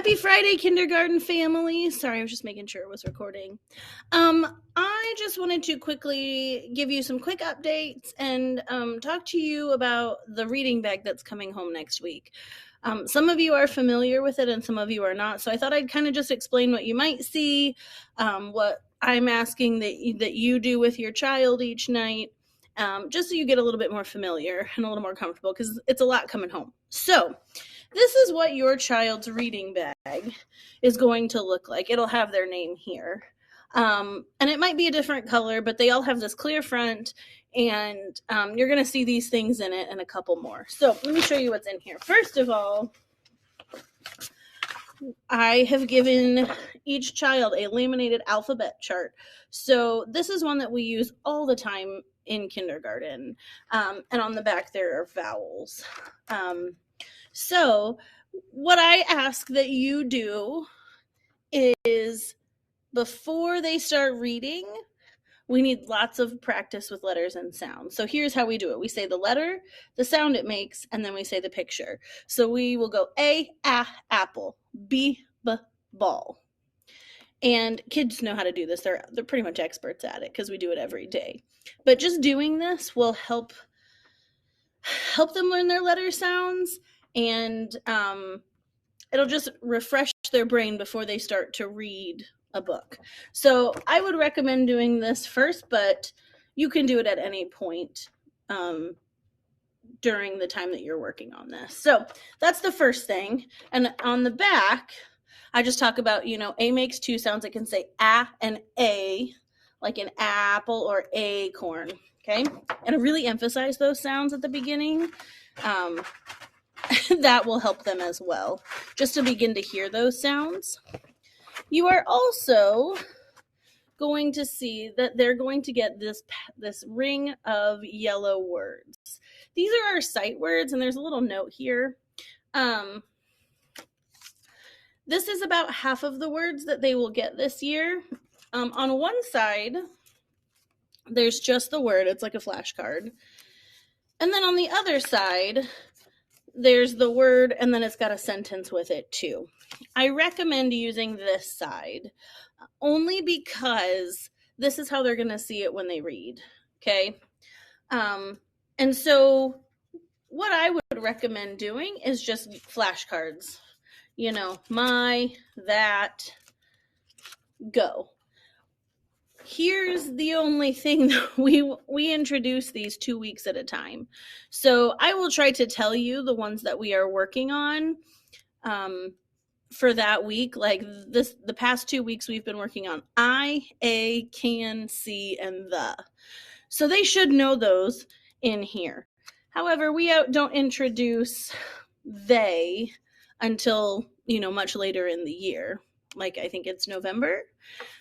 Happy Friday, kindergarten family. Sorry, I was just making sure it was recording. I just wanted to quickly give you some quick updates and talk to you about the reading bag that's coming home next week. Some of you are familiar with it and some of you are not, so I thought I'd kind of just explain what you might see, what I'm asking that you do with your child each night, just so you get a little bit more familiar and a little more comfortable, because it's a lot coming home. So this is what your child's reading bag is going to look like. It'll have their name here. And it might be a different color, but they all have this clear front, and you're going to see these things in it and a couple more. So let me show you what's in here. First of all, I have given each child a laminated alphabet chart. So this is one that we use all the time in kindergarten. And on the back there are vowels. So what I ask that you do is, before they start reading, we need lots of practice with letters and sounds. So here's how we do it. We say the letter, the sound it makes, and then we say the picture. So we will go A, apple, B, ball. And kids know how to do this. They're pretty much experts at it because we do it every day. But just doing this will help them learn their letter sounds, and it'll just refresh their brain before they start to read a book. So I would recommend doing this first, but you can do it at any point during the time that you're working on this. So that's the first thing. And on the back, I just talk about, A makes two sounds. It can say A and A, like an apple or acorn. Okay? And I really emphasize those sounds at the beginning. That will help them as well, just to begin to hear those sounds. You are also going to see that they're going to get this ring of yellow words. These are our sight words, and there's a little note here. This is about half of the words that they will get this year. On one side, there's just the word. It's like a flashcard. And then on the other side, there's the word, and then it's got a sentence with it too. I recommend using this side only because this is how they're going to see it when they read. Okay. And so what I would recommend doing is just flashcards. My, that, go. Here's the only thing that we introduce these 2 weeks at a time. So I will try to tell you the ones that we are working on for that week. Like the past 2 weeks we've been working on I, a, can, see, and the. So they should know those in here. However, we don't introduce they until, much later in the year. Like I think it's November.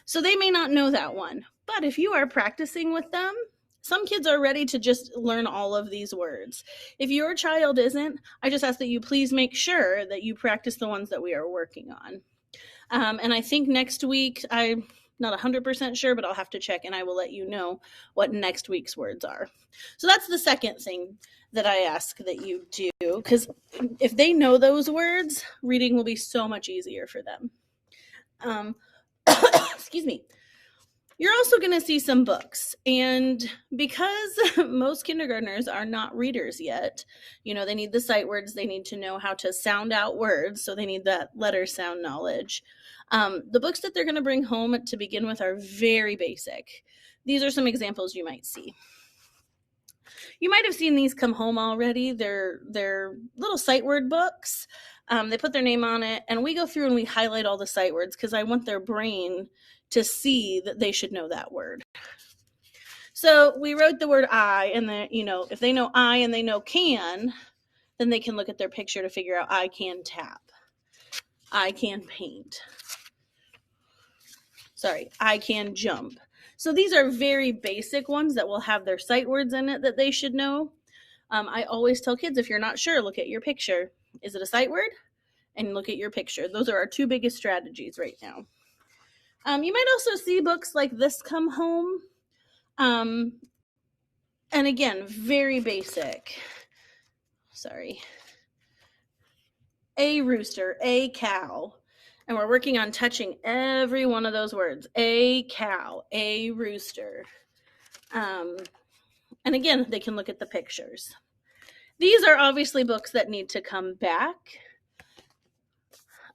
So they may not know that one. But if you are practicing with them, some kids are ready to just learn all of these words. If your child isn't, I just ask that you please make sure that you practice the ones that we are working on. And I think next week, I'm not 100% sure, but I'll have to check and I will let you know what next week's words are. So that's the second thing that I ask that you do, because if they know those words, reading will be so much easier for them. Excuse me. You're also going to see some books, and because most kindergartners are not readers yet, they need the sight words, they need to know how to sound out words, so they need that letter sound knowledge. The books that they're going to bring home to begin with are very basic. These are some examples you might see. You might have seen these come home already. They're little sight word books. They put their name on it, and we go through and we highlight all the sight words because I want their brain to see that they should know that word. So we wrote the word I, and then, if they know I and they know can, then they can look at their picture to figure out I can tap. I can paint. I can jump. So these are very basic ones that will have their sight words in it that they should know. I always tell kids, if you're not sure, look at your picture. Is it a sight word? And look at your picture. Those are our two biggest strategies right now. You might also see books like this come home. And again, very basic. A rooster, a cow. And we're working on touching every one of those words. A cow, a rooster. And again, they can look at the pictures. These are obviously books that need to come back.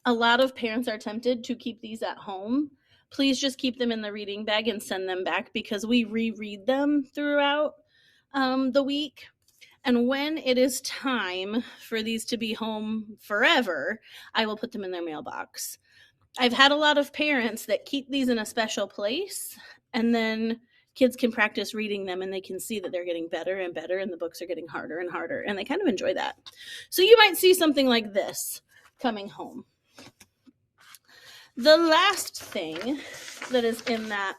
A lot of parents are tempted to keep these at home. Please just keep them in the reading bag and send them back because we reread them throughout the week. And when it is time for these to be home forever, I will put them in their mailbox. I've had a lot of parents that keep these in a special place, and then kids can practice reading them and they can see that they're getting better and better and the books are getting harder and harder, and they kind of enjoy that. So you might see something like this coming home. The last thing that is in that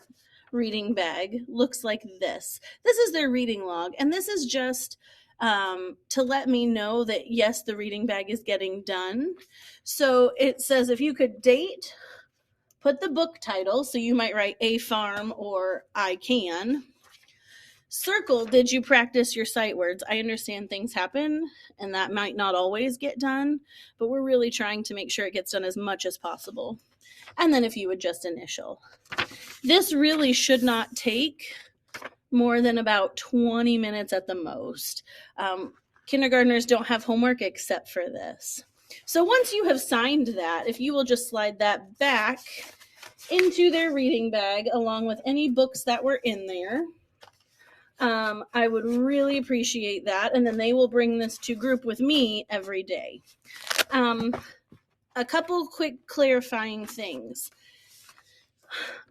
reading bag looks like this. This is their reading log, and this is just to let me know that, yes, the reading bag is getting done. So it says if you could date, put the book title, so you might write A Farm or I Can. Circle, did you practice your sight words? I understand things happen and that might not always get done, but we're really trying to make sure it gets done as much as possible. And then if you would just initial. This really should not take more than about 20 minutes at the most. Kindergartners don't have homework except for this. So once you have signed that, if you will just slide that back into their reading bag along with any books that were in there, I would really appreciate that. And then they will bring this to group with me every day. A couple quick clarifying things.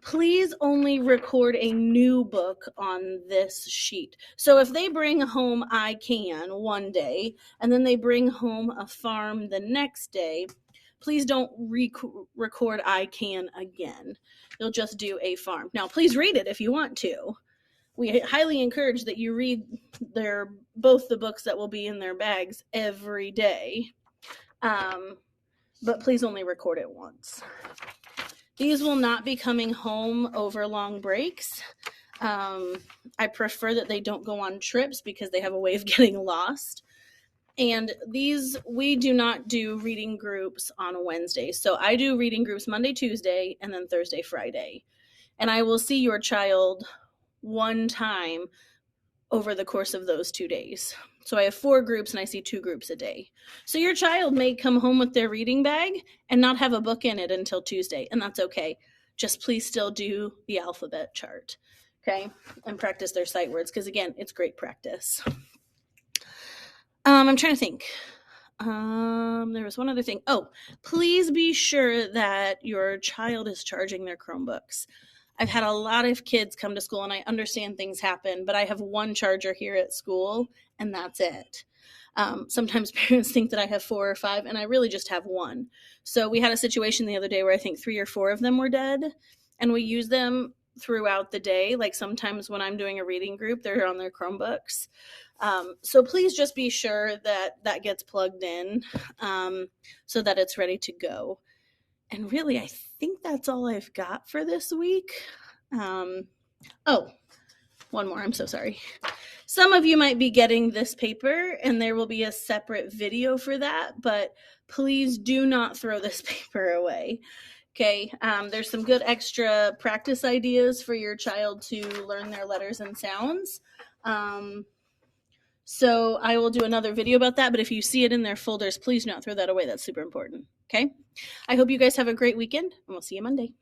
Please only record a new book on this sheet. So if they bring home I Can one day and then they bring home A Farm the next day, please don't record I Can again. You'll just do A Farm. Now, please read it if you want to. We highly encourage that you read both the books that will be in their bags every day. But please only record it once. These will not be coming home over long breaks. I prefer that they don't go on trips because they have a way of getting lost. And we do not do reading groups on Wednesday. So I do reading groups Monday, Tuesday, and then Thursday, Friday. And I will see your child one time over the course of those 2 days. So I have 4 groups and I see 2 groups a day. So your child may come home with their reading bag and not have a book in it until Tuesday, and that's okay. Just please still do the alphabet chart, okay? And practice their sight words, because again, it's great practice. I'm trying to think. There was one other thing. Oh, please be sure that your child is charging their Chromebooks. I've had a lot of kids come to school, and I understand things happen, but I have one charger here at school, and that's it. Sometimes parents think that I have 4 or 5, and I really just have one. So we had a situation the other day where I think 3 or 4 of them were dead, and we use them throughout the day. Like sometimes when I'm doing a reading group, they're on their Chromebooks. So please just be sure that that gets plugged in so that it's ready to go. And really, I think that's all I've got for this week. Oh, one more. I'm so sorry. Some of you might be getting this paper, and there will be a separate video for that, but please do not throw this paper away. Okay, there's some good extra practice ideas for your child to learn their letters and sounds. So I will do another video about that, but if you see it in their folders, please do not throw that away. That's super important, okay? I hope you guys have a great weekend, and we'll see you Monday.